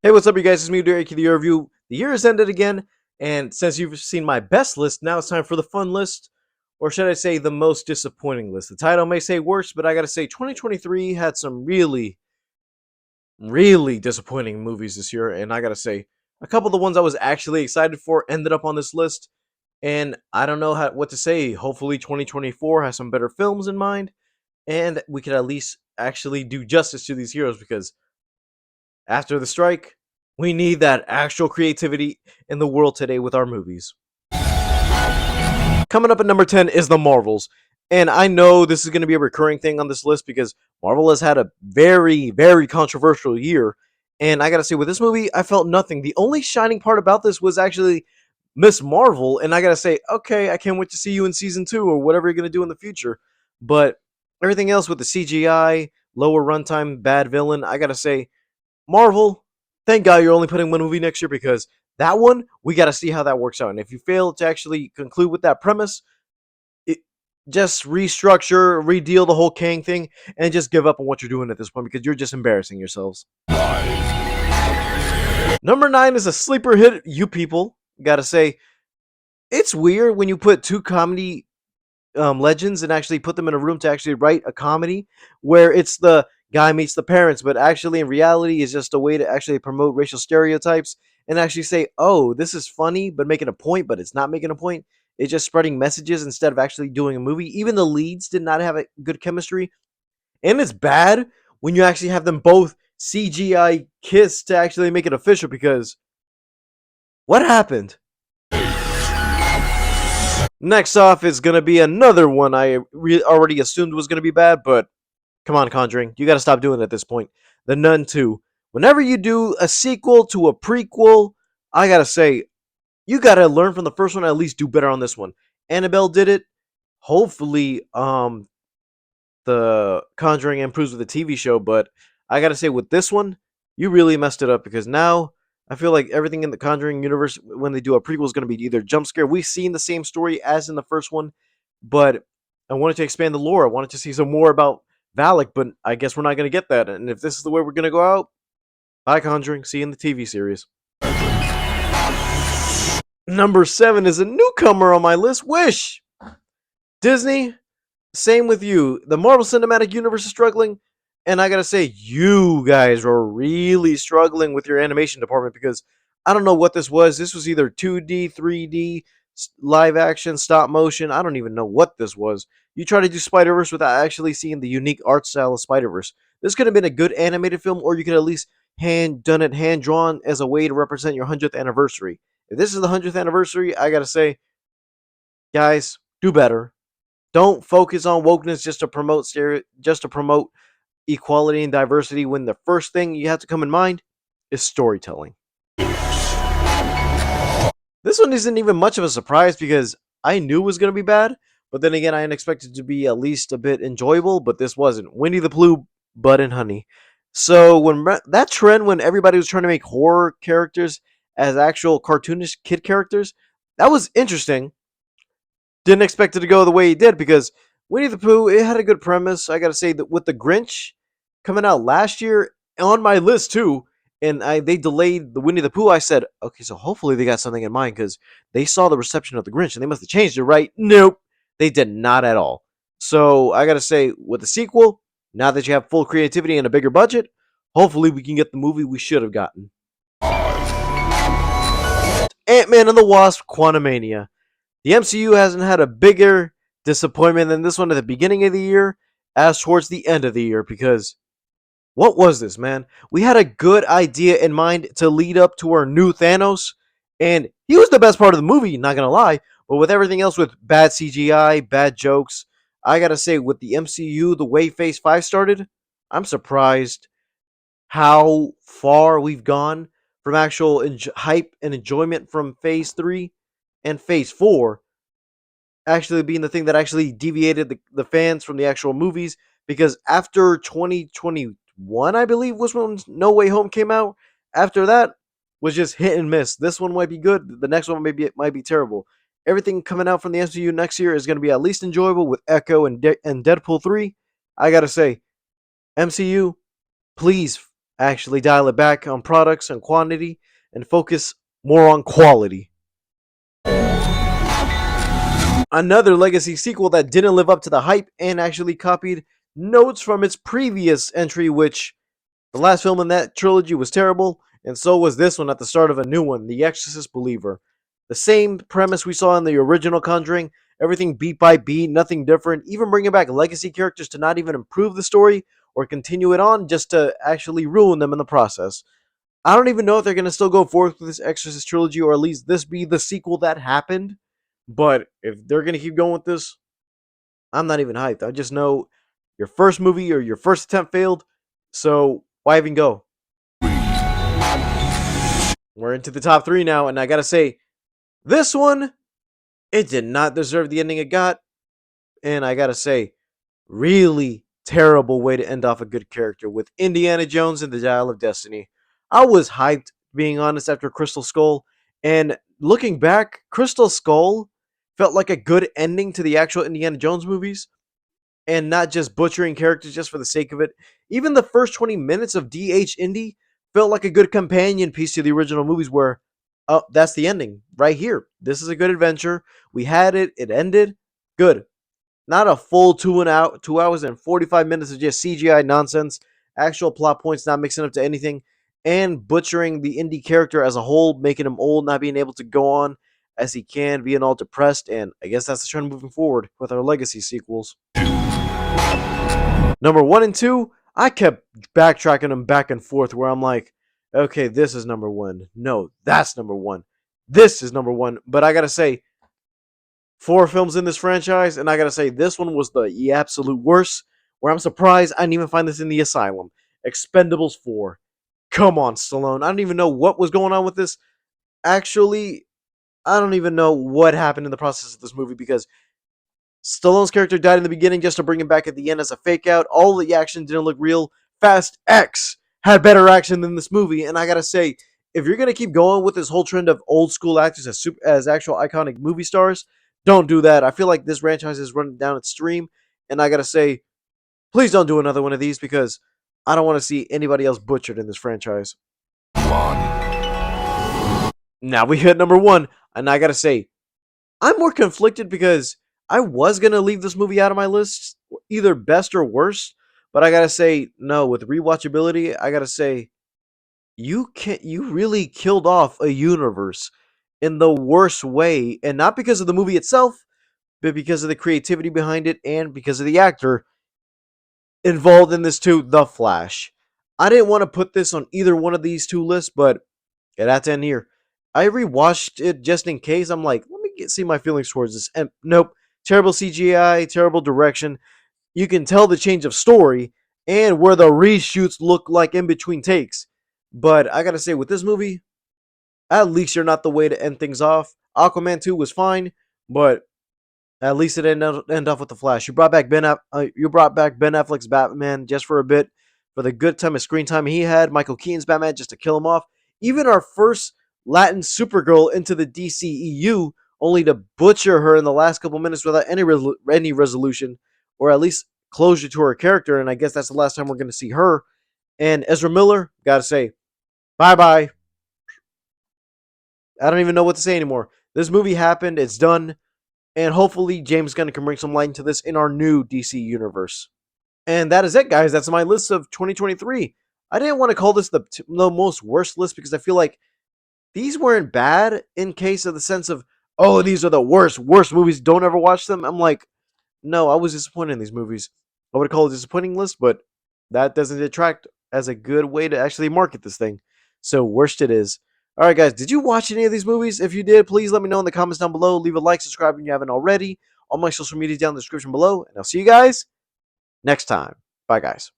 Hey, what's up, you guys? It's me, Derek, the review. The year has ended again, and since you've seen my best list, now it's time for the fun list, or should I say the most disappointing list. The title may say worse, but I gotta say 2023 had some really disappointing movies this year, and I gotta say a couple of the ones I was actually excited for ended up on this list, and I don't know what to say. Hopefully 2024 has some better films in mind, and we could at least actually do justice to these heroes because after the strike, we need that actual creativity in the world today with our movies. Coming up at number 10 is the Marvels. And I know this is going to be a recurring thing on this list because Marvel has had a very controversial year. And I got to say, with this movie, I felt nothing. The only shining part about this was actually Miss Marvel. And I got to say, okay, I can't wait to see you in season 2 or whatever you're going to do in the future. But everything else with the CGI, lower runtime, bad villain, I got to say, Marvel, thank God you're only putting one movie next year because that one, we got to see how that works out. And if you fail to actually conclude with that premise, it, just restructure, redeal the whole Kang thing, and just give up on what you're doing at this point because you're just embarrassing yourselves. Number 9 is a sleeper hit, you people. Gotta say, it's weird when you put two comedy legends and actually put them in a room to actually write a comedy where it's the guy meets the parents, but actually in reality is just a way to actually promote racial stereotypes and actually say, oh, this is funny, but making a point, but it's not making a point. It's just spreading messages instead of actually doing a movie. Even the leads did not have a good chemistry. And it's bad when you actually have them both CGI kiss to actually make it official because what happened? Next off is going to be another one I already assumed was going to be bad, but come on, Conjuring. You got to stop doing it at this point. The Nun 2. Whenever you do a sequel to a prequel, I got to say, you got to learn from the first one, at least do better on this one. Annabelle did it. Hopefully, the Conjuring improves with the TV show, but I got to say, with this one, you really messed it up because now I feel like everything in the Conjuring universe, when they do a prequel, is going to be either jump scare. We've seen the same story as in the first one, but I wanted to expand the lore. I wanted to see some more about Valak, but I guess we're not going to get that. And if this is the way we're going to go out, bye, Conjuring. See you in the TV series. Number 7 is a newcomer on my list, Wish. Disney, same with you. The Marvel Cinematic Universe is struggling, and I gotta say, you guys are really struggling with your animation department because I don't know what this was. This was either 2D, 3D, live action, stop motion. I don't even know what this was. You try to do Spider Verse without actually seeing the unique art style of Spider Verse. This could have been a good animated film, or you could at least done it hand drawn as a way to represent your 100th anniversary. If this is the 100th anniversary, I gotta say, guys, do better. Don't focus on wokeness just to promote equality and diversity when the first thing you have to come in mind is storytelling. This one isn't even much of a surprise because I knew it was going to be bad, but then again, I expected it to be at least a bit enjoyable, but this wasn't. Winnie the Pooh, Bud and Honey. So when that trend when everybody was trying to make horror characters as actual cartoonish kid characters, that was interesting. Didn't expect it to go the way it did because Winnie the Pooh, it had a good premise. I gotta say that with the Grinch coming out last year on my list too, and they delayed the Winnie the Pooh. I said, okay, so hopefully they got something in mind because they saw the reception of the Grinch and they must have changed it, right? Nope, they did not at all. So I gotta say, with the sequel, now that you have full creativity and a bigger budget, hopefully we can get the movie we should have gotten. Ant-Man and the Wasp: Quantumania. The MCU hasn't had a bigger disappointment than this one at the beginning of the year as towards the end of the year because what was this, man? We had a good idea in mind to lead up to our new Thanos, and he was the best part of the movie, not gonna lie, but with everything else with bad CGI, bad jokes, I gotta say, with the MCU, the way Phase 5 started, I'm surprised how far we've gone from actual hype and enjoyment from Phase 3 and Phase 4 actually being the thing that actually deviated the fans from the actual movies because after 2021, I believe, was when No Way Home came out. After that was just hit and miss. This one might be good. The next one might be terrible. Everything coming out from the MCU next year is going to be at least enjoyable with Echo and Deadpool 3. I got to say, MCU, please actually dial it back on products and quantity and focus more on quality. Another legacy sequel that didn't live up to the hype and actually copied notes from its previous entry, which the last film in that trilogy was terrible, and so was this one at the start of a new one, The Exorcist Believer. The same premise we saw in the original Conjuring, everything beat by beat, nothing different, even bringing back legacy characters to not even improve the story or continue it on, just to actually ruin them in the process. I don't even know if they're going to still go forth with this Exorcist trilogy, or at least this be the sequel that happened. But if they're going to keep going with this, I'm not even hyped. I just know your first movie or your first attempt failed, so why even go? We're into the top three now, and I gotta say, this one, it did not deserve the ending it got, and I gotta say, really terrible way to end off a good character with Indiana Jones and the Dial of Destiny. I was hyped, being honest, after Crystal Skull, and looking back, Crystal Skull felt like a good ending to the actual Indiana Jones movies, and not just butchering characters just for the sake of it. Even the first 20 minutes of DH Indy felt like a good companion piece to the original movies where, oh, that's the ending right here. This is a good adventure. We had it, it ended. Good. Not a full 2 hours and 45 minutes of just CGI nonsense, actual plot points not mixing up to anything, and butchering the indie character as a whole, making him old, not being able to go on as he can, being all depressed, and I guess that's the trend moving forward with our legacy sequels. Number one and two, I kept backtracking them back and forth where I'm like, okay, this is number one. No, that's number one. This is number one. But I gotta say, four films in this franchise, and I gotta say, this one was the absolute worst. Where I'm surprised I didn't even find this in the Asylum. Expendables 4. Come on, Stallone. I don't even know what was going on with this. Actually, I don't even know what happened in the process of this movie because Stallone's character died in the beginning just to bring him back at the end as a fake out. All the action didn't look real. Fast X had better action than this movie, and I gotta say, if you're gonna keep going with this whole trend of old school actors as actual iconic movie stars, don't do that. I feel like this franchise is running down its stream, and I gotta say, please don't do another one of these because I don't want to see anybody else butchered in this franchise. Now we hit number one, and I gotta say, I'm more conflicted because I was gonna leave this movie out of my list, either best or worst. But I gotta say, no, with rewatchability, I gotta say, you really killed off a universe in the worst way, and not because of the movie itself, but because of the creativity behind it and because of the actor involved in this too, The Flash. I didn't want to put this on either one of these two lists, but it had to end here. I rewatched it just in case. I'm like, let me see my feelings towards this. And nope, terrible CGI, terrible direction. You can tell the change of story and where the reshoots look like in between takes. But I gotta say, with this movie, at least you're not the way to end things off. Aquaman 2 was fine, but at least it didn't end off with the Flash. You brought back Ben Affleck's Batman just for a bit, for the good time of screen time he had. Michael Keaton's Batman just to kill him off. Even our first Latin Supergirl into the DCEU, only to butcher her in the last couple minutes without any resolution, or at least closure to her character. And I guess that's the last time we're going to see her. And Ezra Miller, gotta say, bye bye. I don't even know what to say anymore. This movie happened. It's done. And hopefully James Gunn can bring some light into this in our new DC universe. And that is it, guys. That's my list of 2023. I didn't want to call this the most worst list because I feel like these weren't bad in case of the sense of, oh, these are the worst movies. Don't ever watch them. I'm like, no, I was disappointed in these movies. I would call it a disappointing list, but that doesn't detract as a good way to actually market this thing. So worst it is. All right, guys, did you watch any of these movies? If you did, please let me know in the comments down below. Leave a like, subscribe if you haven't already. All my social media down in the description below. And I'll see you guys next time. Bye, guys.